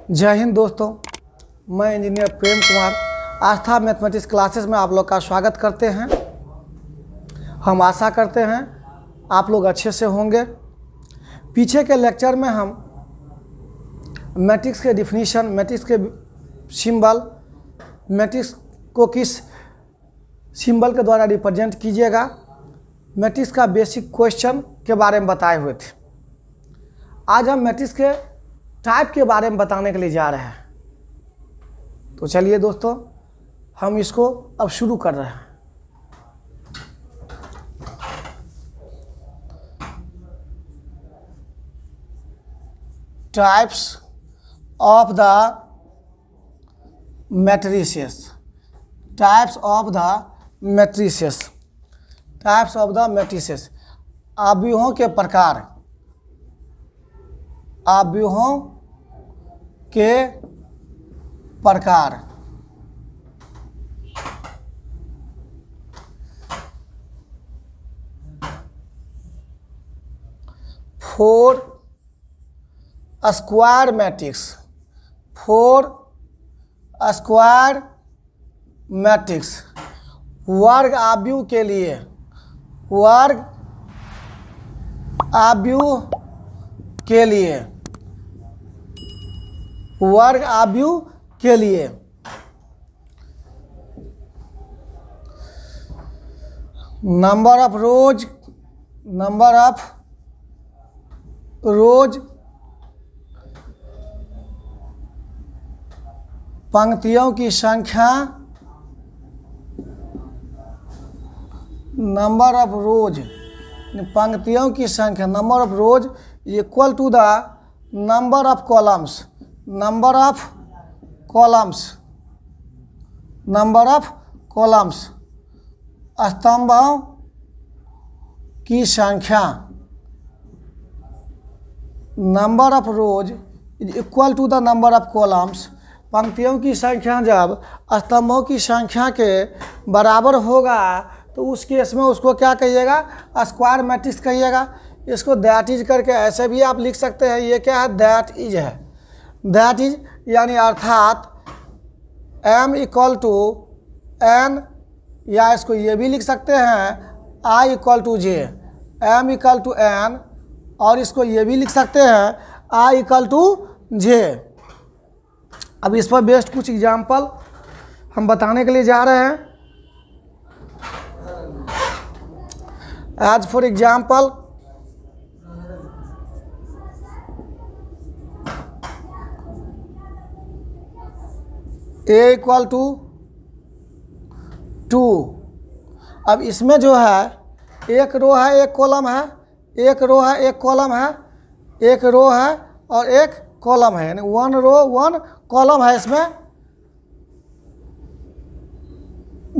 जय हिंद दोस्तों, मैं इंजीनियर प्रेम कुमार आस्था मैथमेटिक्स क्लासेस में आप लोग का स्वागत करते हैं। हम आशा करते हैं आप लोग अच्छे से होंगे। पीछे के लेक्चर में हम मैट्रिक्स के डिफिनीशन, मैट्रिक्स के सिंबल, मैट्रिक्स को किस सिंबल के द्वारा रिप्रेजेंट कीजिएगा, मैट्रिक्स का बेसिक क्वेश्चन के बारे में बताए हुए थे। आज हम मैट्रिक्स के टाइप के बारे में बताने के लिए जा रहे हैं। तो चलिए दोस्तों, हम इसको अब शुरू कर रहे हैं। Types of the matrices, types of the matrices, types of the matrices, आव्यूहों के प्रकार, आव्यूहों के प्रकार। For square matrix, for square matrix वर्ग आव्यूह के लिए, वर्ग आव्यूह के लिए, वर्ग आव्यूह के लिए number of rows, number of rows, पंक्तियों की संख्या, नंबर ऑफ रोज, पंक्तियों की संख्या, number of rows equal to the number of columns, number of columns, number of columns, स्तंभों की संख्या, number of rows is equal to the number of columns, पंक्तियों की संख्या जब स्तंभों की संख्या के बराबर होगा तो उस केस में उसको क्या कहिएगा, स्क्वायर मैट्रिक्स कहिएगा। इसको दैट इज करके ऐसे भी आप लिख सकते हैं। ये क्या है, दैट इज है, दैट इज यानी अर्थात m इक्वल टू n, या इसको ये भी लिख सकते हैं i equal to j, m equal to n, और इसको ये भी लिख सकते हैं i इक्वल टू जे। अब इस पर बेस्ड कुछ एग्जाम्पल हम बताने के लिए जा रहे हैं। As for example, a equal to 2। अब इसमें जो है एक रो है एक कॉलम है, एक रो है एक कॉलम है, एक रो है और एक कॉलम है, यानी वन रो वन कॉलम है। इसमें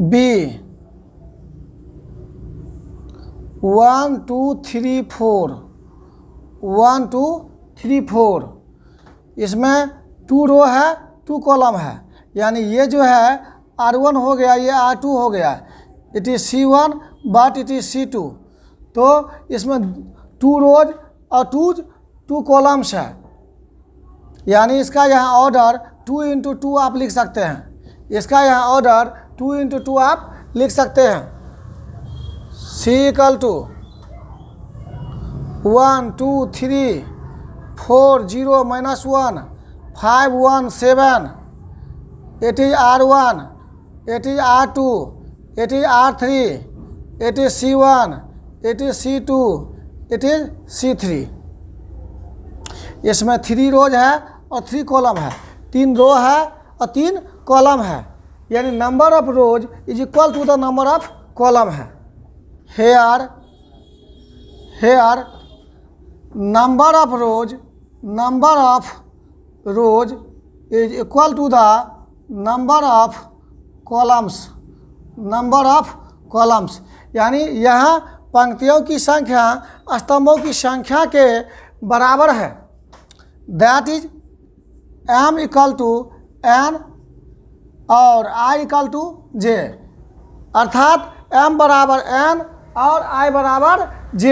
b 1 2 3 4, 1 2 3 4, इसमें 2 रो है 2 कॉलम है, यानी ये जो है R1 हो गया, ये R2 हो गया। It is C1 but it is C2। तो इसमें 2 रोज और 2 कॉलम्स है, यानी इसका यहाँ ऑर्डर 2 इंटू 2 आप लिख सकते हैं। इसका यहाँ ऑर्डर 2 इंटू 2 आप लिख सकते हैं। C equal to 1 2 3 4 0 -1 5 1 7, it is R1, it is R2, it is R3, it is C1, it is C2, it is C3। इसमें 3 रोज है और 3 कॉलम है, 3 रो है और 3 कॉलम है, यानी number of rows is equal to the number of column है। Here number of rows, number of rows is equal to the number of columns, number of columns, यानी यहाँ पंक्तियों की संख्या स्तंभों की संख्या के बराबर है। That is m equal to n और i इक्वल टू j, अर्थात m बराबर n और i बराबर j।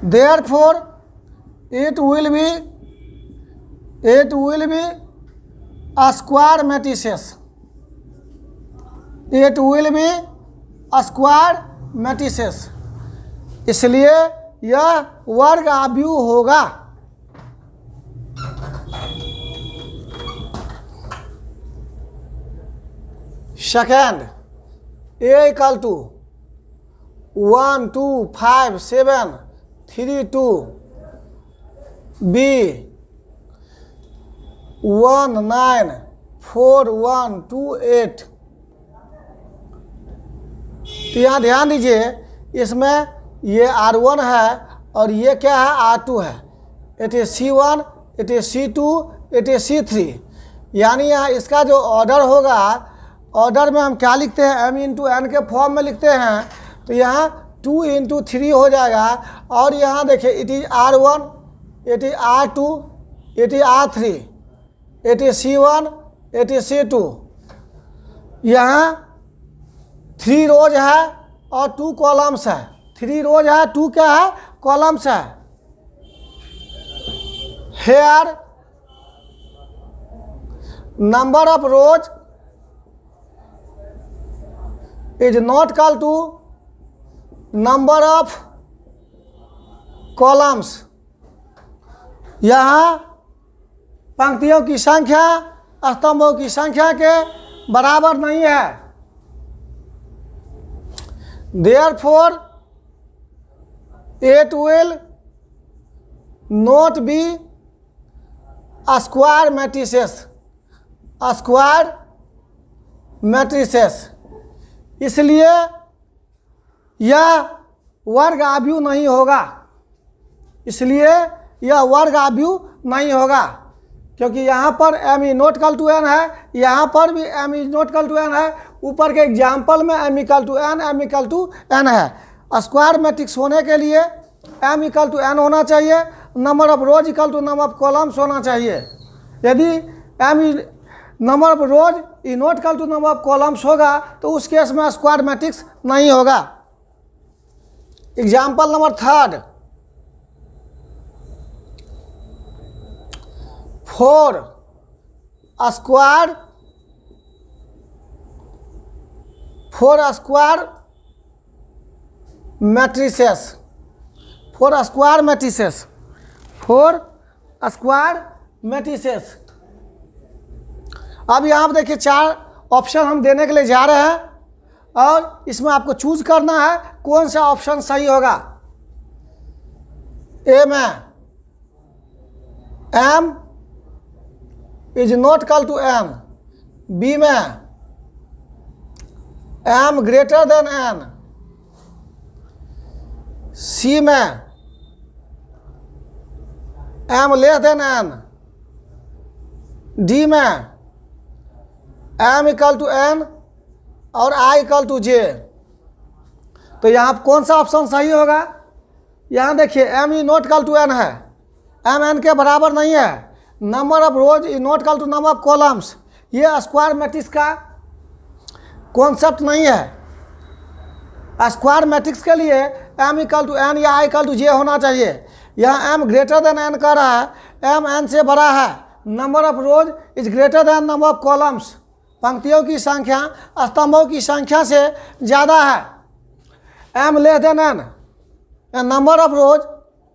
Therefore it will be It will be a square matrices. It will be a square matrices. इसलिए यह वर्ग आव्यूह होगा। Second, A equal to 1 2 5 7 3 2, B 1 9 4 1 2 8। तो यहाँ ध्यान दीजिए, इसमें ये R1 है और ये क्या है, R2 है। It is C1, it is C2, it is C3। यानी यहाँ इसका जो ऑर्डर होगा, ऑर्डर में हम क्या लिखते हैं, m इंटू n के फॉर्म में लिखते हैं। तो यहाँ 2 इंटू 3 हो जाएगा। और यहाँ देखिए, it is R1, it is R2, it is R3, it is C1, it is C2। यहाँ 3 रोज है और 2 कॉलम्स है। 3 रोज है, 2 क्या है, कॉलम्स है। Here number of rows is not equal to number of columns. यहाँ पंक्तियों की संख्या स्तंभों की संख्या के बराबर नहीं है। Therefore, it will not be a square matrices. A square matrices. इसलिए यह वर्ग आव्यूह नहीं होगा। इसलिए यह वर्ग आव्यूह नहीं होगा, क्योंकि यहाँ पर m is not equal to n है, यहाँ पर भी m is not equal to n है। ऊपर के एग्जाम्पल में m equal to n, m equal to n है। स्क्वायर मैट्रिक्स होने के लिए m इक्वल टू n होना चाहिए, number of rows equal to number of columns होना चाहिए। यदि m is number of rows is not equal to number of columns होगा तो उस केस में स्क्वायर मैट्रिक्स नहीं होगा। Example number 3, 4 square matrices. 4 square matrices. 4 square matrices. अब यहाँ पर देखिए 4 ऑप्शन हम देने के लिए जा रहे हैं और इसमें आपको चूज करना है कौन सा ऑप्शन सही होगा। ए में m is not equal to n, B में m greater than n, C में m less than n, D में m इक्वल टू n और i इक्वल टू j। तो यहाँ कौन सा ऑप्शन सही होगा? यहाँ देखिए m is not equal to n है, m n के बराबर नहीं है। Number of rows is not equal to number of columns. ये स्क्वायर मैट्रिक्स का कॉन्सेप्ट नहीं है। स्क्वायर मैट्रिक्स के लिए m इक्वल टू n या i इक्वल टू j होना चाहिए। यहाँ m ग्रेटर देन n कह रहा है, m n से बड़ा है। Number of rows is greater then number of columns. पंक्तियों की संख्या स्तंभों की संख्या से ज़्यादा है। m less than n, number of rose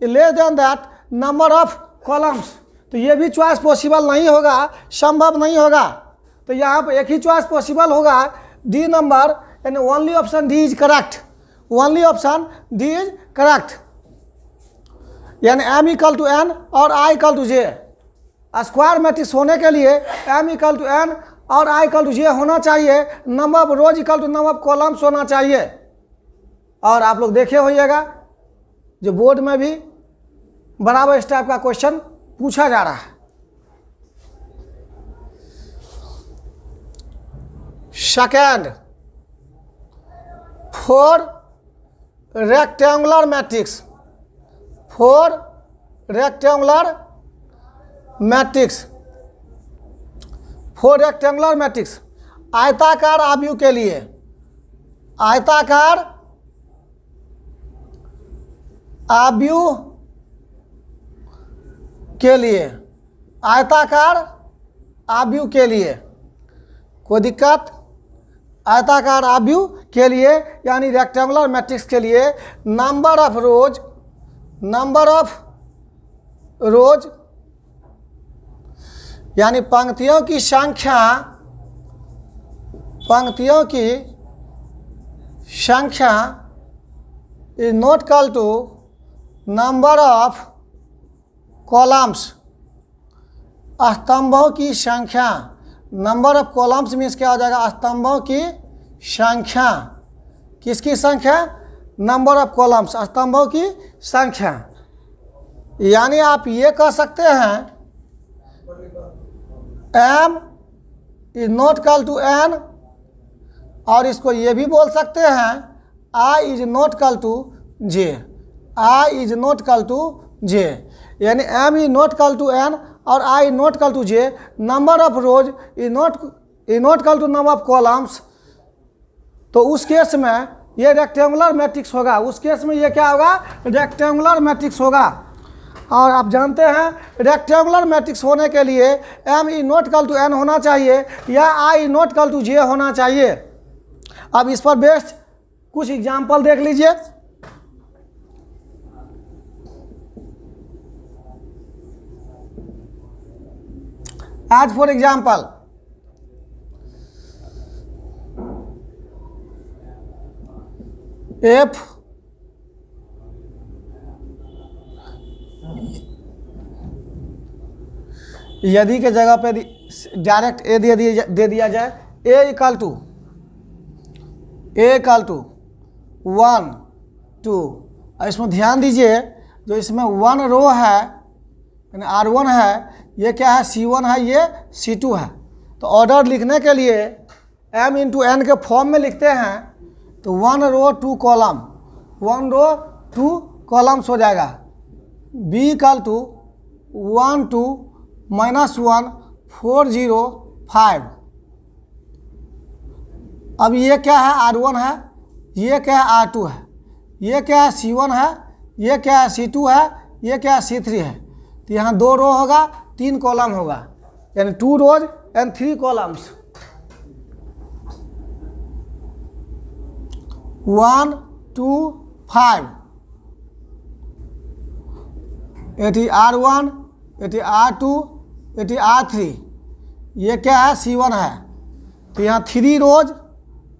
less than that number of columns. तो ये भी चॉइस पॉसिबल नहीं होगा, संभव नहीं होगा। तो यहाँ पर एक ही चॉइस पॉसिबल होगा, डी नंबर, यानी only option D is correct. Only option D is correct, यानी m इक्वल टू n और i equal to j। Square matrix होने के लिए m इक्वल टू n और i इक्वल टू j होना चाहिए। Number of rows equal to number of columns होना चाहिए। और आप लोग देखे होइएगा जो बोर्ड में भी बराबर इस टाइप का क्वेश्चन पूछा जा रहा है। Second, 4 rectangular matrix. 4 rectangular matrix. 4 rectangular matrix आयताकार आव्यूह के लिए, आयताकार आव्यूह के लिए आयताकार आव्यूह के लिए, कोई दिक्कत? आयताकार आव्यूह के लिए यानी रेक्टेंगुलर मैट्रिक्स के लिए नंबर ऑफ रोज यानी पंक्तियों की संख्या is not equal to number of columns, स्तंभों की संख्या। नंबर ऑफ कॉलम्स मीन्स क्या हो जाएगा? स्तंभों की संख्या। किसकी संख्या? नंबर ऑफ कॉलम्स, स्तंभों की संख्या। यानी आप ये कह सकते हैं m is not equal to n, और इसको ये भी बोल सकते हैं I is not equal to j, I is not equal to j, यानी m is not equal to n और I is not equal to j। Number of rows is not equal to number of columns. तो उस case में ये rectangular matrix होगा, उस case में ये क्या होगा? रेक्टेंगुलर मैट्रिक्स होगा। और आप जानते हैं रेक्टेंगुलर मैट्रिक्स होने के लिए m is not equal to n होना चाहिए या I is not equal to j होना चाहिए। अब इस पर बेस्ड कुछ एग्जाम्पल देख लीजिए। आज फॉर एग्जाम्पल f यदि के जगह पे डायरेक्ट a दे दिया जाए, a इक्वल टू 1 2। इसमें ध्यान दीजिए, जो इसमें 1 रो है यानी R1 है, ये क्या है? C1 है, ये C2 है। तो ऑर्डर लिखने के लिए m इंटू n के फॉर्म में लिखते हैं तो 1 रो 2 कॉलम, 1 रो 2 कॉलम्स हो जाएगा। b equal to 1 2 -1 4 0 5। अब ये क्या है? R1 है, ये क्या है? R2 है, ये क्या है? C1 है, ये क्या है? C2 है, ये क्या है? C3 है। तो यहाँ 2 रो होगा, 3 कॉलम होगा, यानी 2 rows and 3 columns. 1 2 5, at R1, at R2, at R3, ये क्या है? C1 है। तो यहाँ 3 रोज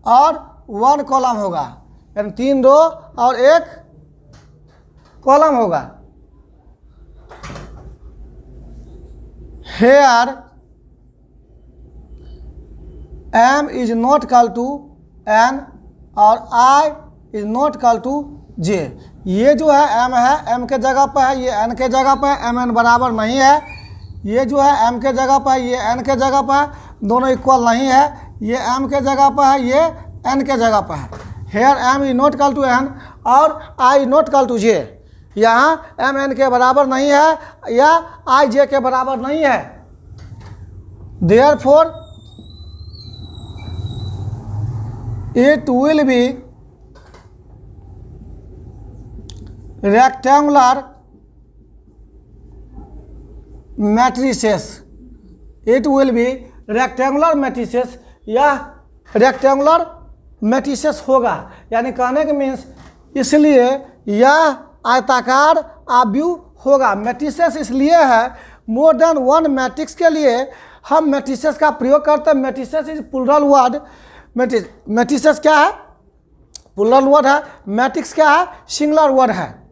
और 1 कॉलम होगा, यानी 3 रो और 1 कॉलम होगा। Here m is not equal to n और I is not equal to j। ये जो है m है, m के जगह पर है, ये n के जगह पर है, mn बराबर नहीं है। ये जो है m के जगह पर है, ये n के जगह पर है, दोनों इक्वल नहीं है। ये m के जगह पर है, ये n के जगह पर है। Here m is not equal to n और I is not equal to j। यहाँ m n के बराबर नहीं है या I j के बराबर नहीं है। Therefore it will be rectangular matrices। It will be rectangular matrices या रेक्टेंगुलर मैट्रिसेस होगा। यानी कहने के मीन्स इसलिए यह आयताकार आव्यूह होगा। मैट्रिसेस इसलिए है, मोर देन 1 मैट्रिक्स के लिए हम मैट्रिसेस का प्रयोग करते हैं। Matrices is plural word. Matrices क्या है? प्लूरल वर्ड है। मैट्रिक्स क्या है? सिंगुलर वर्ड है।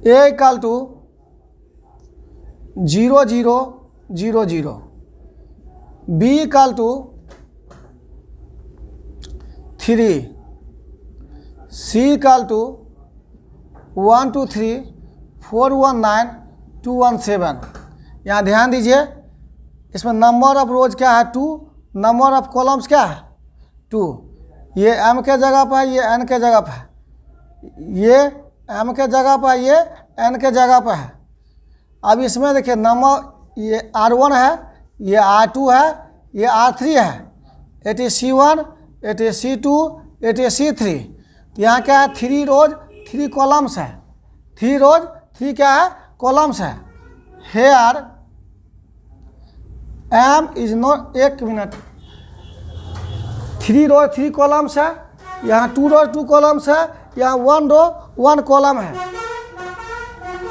A equal to 0 0 0 0, B equal to 3, C equal to 1 2 3 4 1 9 2 1 7। यहाँ ध्यान दीजिए, इसमें नंबर ऑफ रोज क्या है? 2, नंबर ऑफ कॉलम्स क्या है? 2। ये m के जगह पर है, ये n के जगह पर है, ये m के जगह पर है, ये n के जगह पर है। अब इसमें देखिए नंबर, ये R1 है, ये R2 है, ये R3 है, eighty C1, eighty C2, eighty C3। यहाँ क्या है 3 रोज 3 कॉलम्स है, 3 रोज 3 क्या है कॉलम्स है। हेयर एम इज नॉट, एक मिनट, 3 रोज 3 कॉलम्स है, यहाँ 2 रोज 2 कॉलम्स है, यहाँ 1 रो 1 कॉलम है।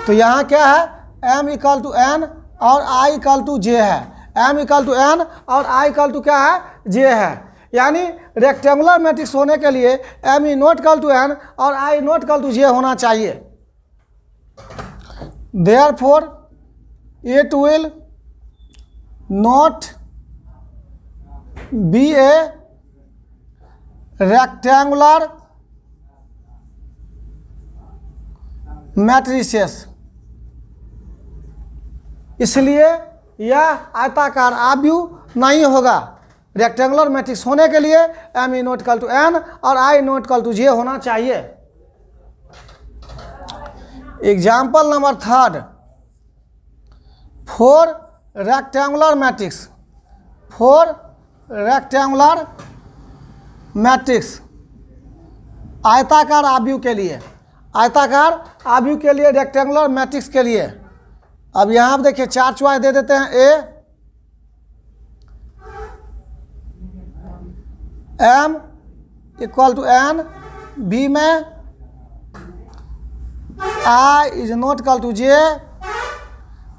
तो यहाँ क्या है m इक्वल टू n और i इक्वल टू j है, m इक्वल टू n और i इक्वल टू क्या है j है। यानी रेक्टेंगुलर मैट्रिक्स होने के लिए m is not equal to n और i not equal to j होना चाहिए। Therefore it will not be a rectangular matrices, इसलिए यह आयताकार आव्यूह नहीं होगा। रेक्टेंगुलर मैट्रिक्स होने के लिए m is not equal to n और i not equal to j होना चाहिए। Example number 3, for rectangular matrix, for rectangular matrix आयताकार आव्यूह के लिए, आयताकार आव्यूह के लिए, रेक्टेंगुलर मैट्रिक्स के लिए। अब यहाँ आप देखिए 4 चॉइस दे देते हैं। A m equal to n, B में i is not equal to j,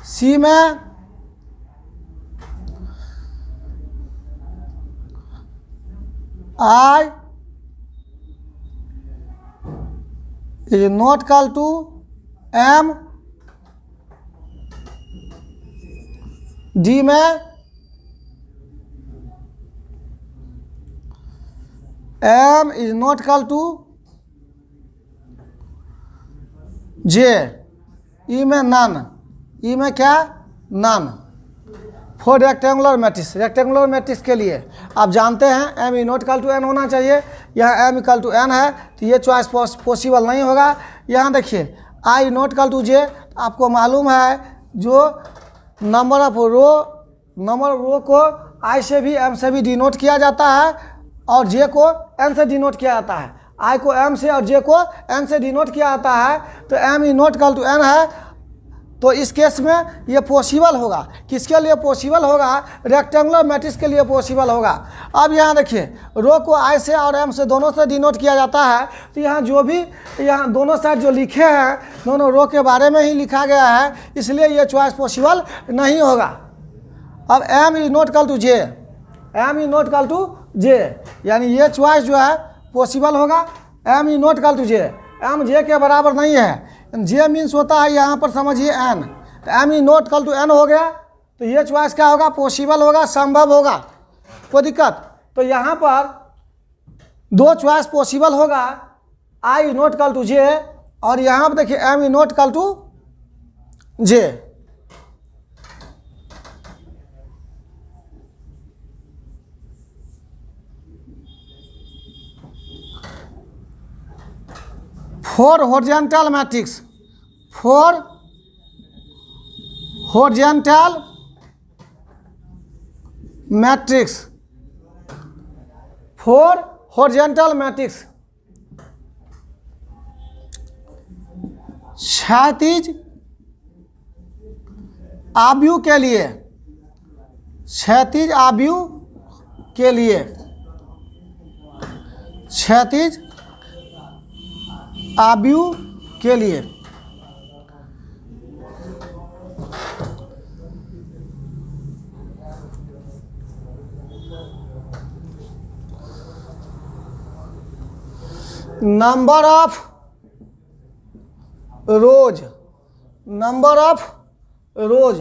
C में i is not equal to m, D में m is not equal to j, E में नन, ई में क्या none. For rectangular matrix, rectangular matrix के लिए आप जानते हैं m is not equal to n होना चाहिए। यहाँ m इक्वल टू n है तो ये चॉइस पॉसिबल नहीं होगा। यहाँ देखिए i not equal to j, आपको मालूम है जो नंबर ऑफ रो को i से भी m से भी डिनोट किया जाता है और j को n से डिनोट किया जाता है। i को m से और j को n से डिनोट किया जाता है। तो m is not equal to n है, तो इस केस में ये पॉसिबल होगा। किसके लिए पॉसिबल होगा? रेक्टेंगुलर मैट्रिक्स के लिए पॉसिबल होगा। अब यहाँ देखिए रो को i से और m से दोनों से डिनोट किया जाता है। तो यहाँ जो भी यहाँ दोनों साइड जो लिखे हैं दोनों रो के बारे में ही लिखा गया है, इसलिए ये चॉइस पॉसिबल नहीं होगा। अब m is not equal to j, m is not equal to j, यानी ये चॉइस जो है पॉसिबल होगा। m is not equal to j, m j के बराबर नहीं है। j मीन्स होता है यहाँ पर समझिए n, तो m is not equal to n हो गया। तो ये चॉइस क्या होगा? पॉसिबल होगा, संभव होगा, कोई दिक्कत। तो यहाँ पर 2 चॉइस पॉसिबल होगा, i is not equal to j और यहाँ पर देखिए m is not equal to j। For horizontal matrix, for horizontal matrix, for horizontal matrix क्षैतिज आव्यूह के लिए, क्षैतिज आव्यूह के लिए, क्षैतिज आव्यूह के लिए number of rows, number of रोज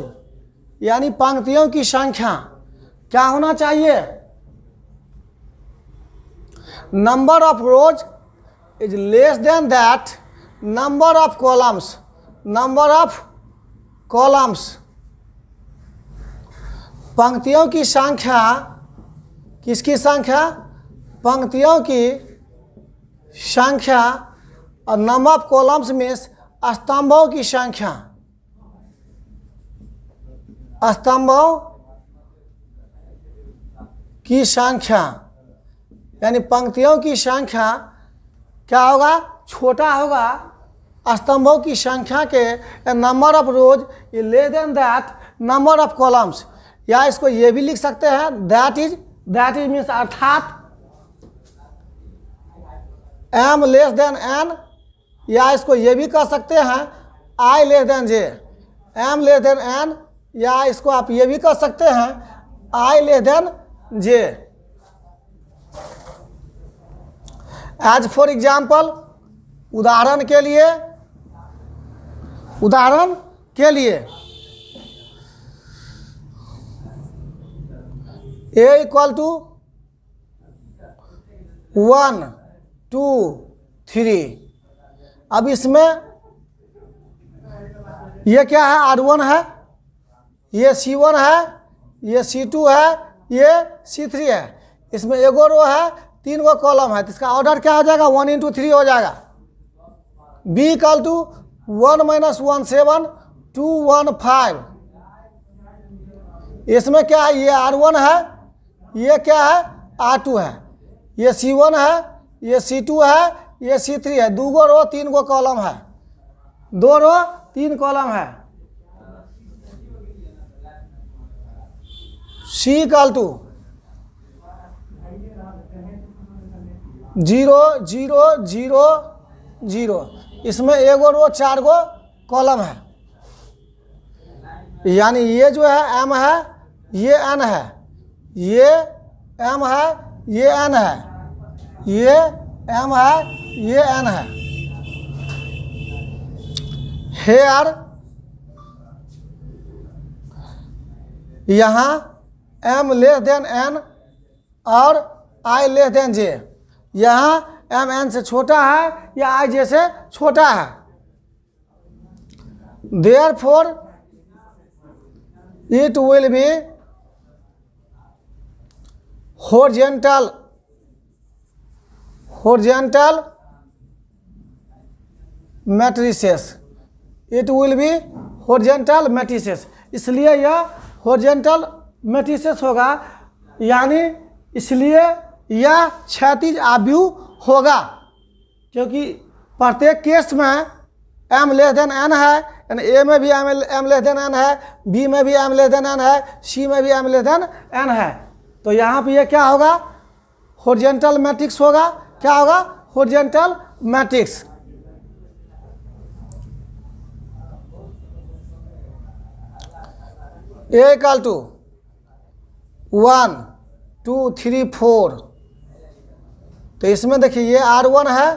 यानी पंक्तियों की संख्या क्या होना चाहिए? Number of rose is less than that number of columns, number of columns। पंक्तियों की संख्या, किसकी संख्या? पंक्तियों की संख्या, और नंबर ऑफ कॉलम्स में स्तंभों की संख्या, स्तंभों की संख्या यानी पंक्तियों की संख्या क्या होगा, छोटा होगा स्तंभों की संख्या के नंबर ऑफ रोज ये less than that number of columns. या इसको ये भी लिख सकते हैं दैट इज मीन्स अर्थात एम लेस देन एन, या इसको ये भी कह सकते हैं i less than j, m less than n, या इसको आप ये भी कह सकते हैं i less than j. As for example, उदाहरण के लिए ए इक्वल टू 1 2 3। अब इसमें ये क्या है, R1 है, ये C1 है, ये C2 है, ये C3 है। इसमें एगो रो है, 3 गो कॉलम है, तो इसका ऑर्डर क्या हो जाएगा, 1 into 3 हो जाएगा। B equal to 1 - 1 7 2 1 5। इसमें क्या है, ये R1 है, ये क्या है R2 है, ये C1 है, ये C2 है, ये C3 है। 2 गो रो 3 गो कॉलम है, 2 रो 3 कॉलम है। C equal to 0 0 0 0। इसमें एगो रो 4 गो कॉलम है, यानी ये जो है M है, ये N है, ये M है, ये N है, ये M है, ये N है। हेयर यहाँ M लेस देन N और I लेस देन J। यहाँ M N से छोटा है या I J से छोटा है। Therefore it will be horizontal matrices। It will be horizontal matrices, इसलिए यह horizontal matrices होगा, यानी इसलिए यह क्षैतिज आव्यूह होगा, क्योंकि प्रत्येक केस में M लेस देन N है, यानी A में भी M लेस देन N है, B में भी M लेस देन N है, C में भी M लेस देन N है। तो यहाँ पे ये क्या होगा, हॉरिजॉन्टल मैट्रिक्स होगा। क्या होगा, horizontal matrix. A equal to 1 2 3 4। तो इसमें देखिए ये R1 है,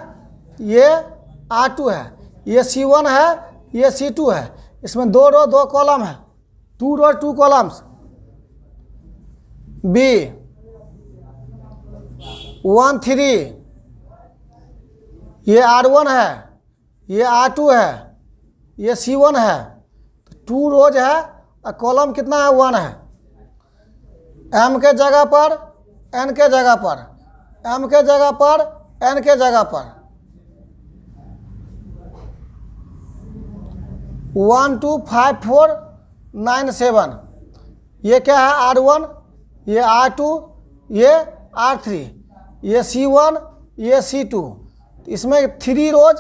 ये R2 है, ये C1 है, ये C2 है। इसमें 2 रो 2 कॉलम है, 2 रो 2 कॉलम्स। B 1 3, ये R1 है, ये R2 है, ये C1 है। 2 रोज है और कॉलम कितना है, 1 है। M के जगह पर N के जगह पर, M के जगह पर N के जगह पर 1 2 5 4 9 7। ये क्या है, R1, ये R2, ये R3, ये C1, ये C2। इसमें 3 रोज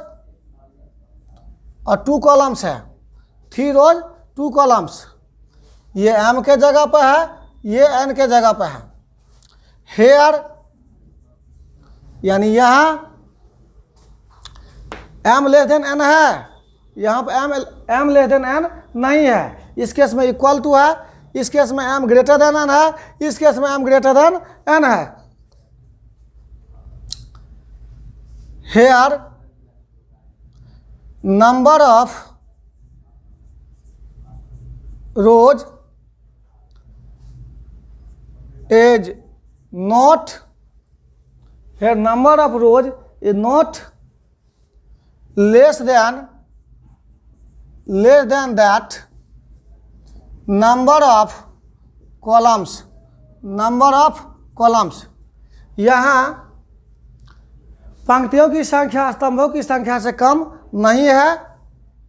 और 2 कॉलम्स है, 3 रोज 2 कॉलम्स। ये M के जगह पर है, ये N के जगह पर है। हेयर यानी यहाँ M लेस देन N है, यहाँ पर M लेस देन N नहीं है। इस केस में इक्वल टू है, इस केस में M ग्रेटर देन N है, इस केस में M ग्रेटर देन N है। Here number of rose is not, here number of rows is not less than that number of columns। यहाँ पंक्तियों की संख्या स्तंभों की संख्या से कम नहीं है,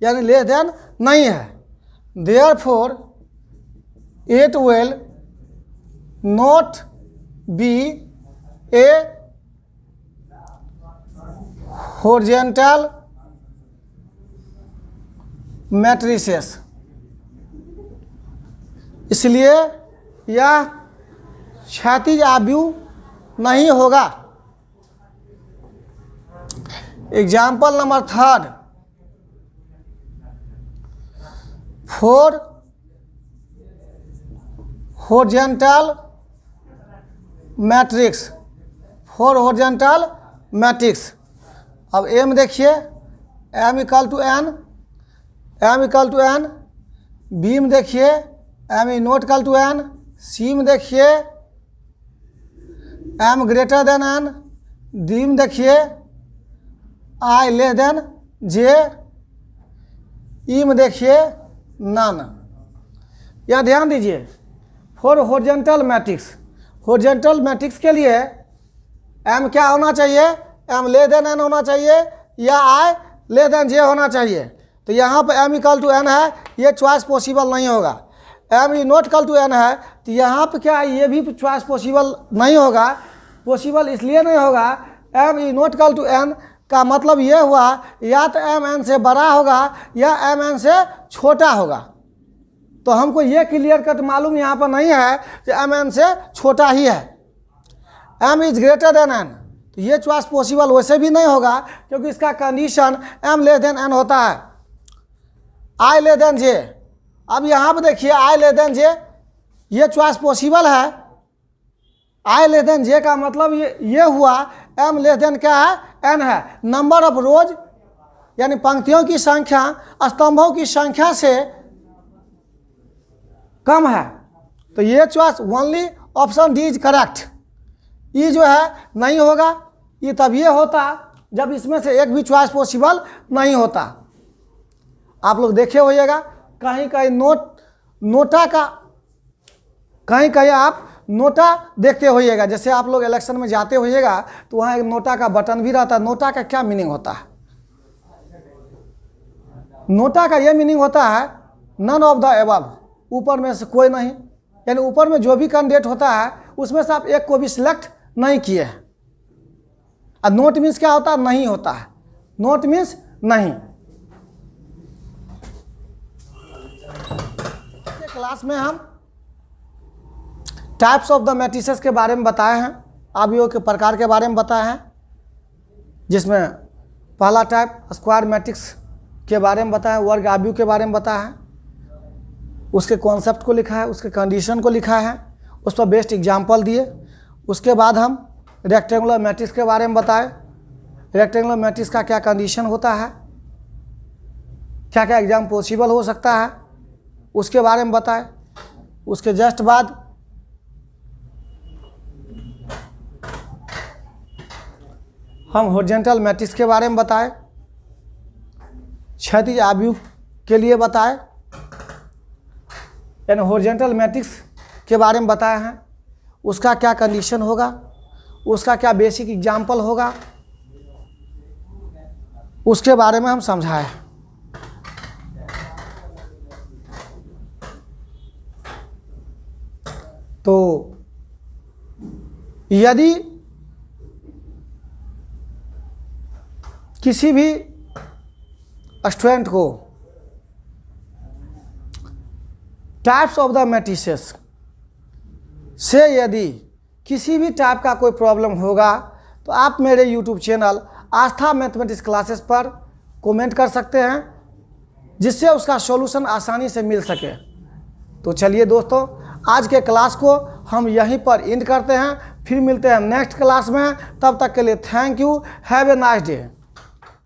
यानी लेस देन नहीं है। Therefore it will not be a horizontal matrices, इसलिए यह क्षैतिज आव्यूह नहीं होगा। Example number 3, for horizontal matrix, for horizontal matrix. अब एम देखिए, m equal to n, m equal to n, B में देखिए m E not equal to n, C में देखिए m greater than n, D में देखिए आई लेस देन जे, ई में देखिए नन। यह ध्यान दीजिए, for horizontal matrix, horizontal matrix के लिए एम क्या होना चाहिए, एम लेस देन एन होना चाहिए या आई लेस देन जे होना चाहिए। तो यहाँ पर एम इक्वल टू एन है, ये चॉइस पॉसिबल नहीं होगा। M E not equal to N है, तो यहाँ पर क्या है, ये भी चॉइस पॉसिबल नहीं होगा। पॉसिबल इसलिए नहीं होगा, M E not equal to N का मतलब ये हुआ या तो एम एन से बड़ा होगा या एम एन से छोटा होगा। तो हमको ये क्लियर कट मालूम यहाँ पर नहीं है कि एम एन से छोटा ही है। M is greater than N, तो ये चॉइस पॉसिबल वैसे भी नहीं होगा क्योंकि इसका condition M less than N होता है। आई लेस देन जे, अब यहाँ पे देखिए आई लेस देन जे, ये चॉइस पॉसिबल है। आई लेस देन जे का मतलब ये हुआ एम लेस देन क्या है, एन है। नंबर ऑफ रोज यानी पंक्तियों की संख्या स्तंभों की संख्या से कम है। तो ये choice only option D is correct. ये जो है नहीं होगा, ये तब ये होता जब इसमें से एक भी चॉइस पॉसिबल नहीं होता। आप लोग देखे होइएगा कहीं कहीं नोटा का, कहीं कहीं आप नोटा देखते होइएगा। जैसे आप लोग इलेक्शन में जाते होइएगा तो वहाँ एक नोटा का बटन भी रहता है। नोटा का क्या मीनिंग होता है? नोटा का ये मीनिंग होता है नन ऑफ द एबव, ऊपर में से कोई नहीं, यानी ऊपर में जो भी कैंडिडेट होता है उसमें से आप एक को भी सिलेक्ट नहीं किए हैं। और नोट मीन्स क्या होता है? नहीं होता है। नोट मीन्स नहीं। क्लास में हम टाइप्स ऑफ द मैट्रिसेस के बारे में बताए हैं, आव्यूहों के प्रकार के बारे में बताए हैं, जिसमें पहला टाइप स्क्वायर मैट्रिक्स के बारे में बताया, वर्ग आव्यूह के बारे में बताया है, उसके कॉन्सेप्ट को लिखा है, उसके कंडीशन को लिखा है, उस पर बेस्ट एग्जाम्पल दिए। उसके बाद हम रेक्टेंगुलर मैट्रिक्स के बारे में बताए, रेक्टेंगुलर मैट्रिक्स का क्या कंडीशन होता है, क्या क्या एग्जाम पॉसिबल हो सकता है, उसके बारे में बताए। उसके जस्ट बाद हम हॉरिजॉन्टल मैट्रिक्स के बारे में बताए, क्षैतिज आव्यूह के लिए बताए, यानी हॉरिजॉन्टल मैट्रिक्स के बारे में बताए हैं, उसका क्या कंडीशन होगा, उसका क्या बेसिक एग्जाम्पल होगा, उसके बारे में हम समझाए। तो यदि किसी भी स्टूडेंट को टाइप्स ऑफ द मैट्रिसेस से यदि किसी भी टाइप का कोई प्रॉब्लम होगा तो आप मेरे यूट्यूब चैनल आस्था मैथमेटिक्स क्लासेस पर कमेंट कर सकते हैं, जिससे उसका सॉल्यूशन आसानी से मिल सके। तो चलिए दोस्तों, आज के क्लास को हम यहीं पर एंड करते हैं, फिर मिलते हैं नेक्स्ट क्लास में। तब तक के लिए thank you, have a nice day.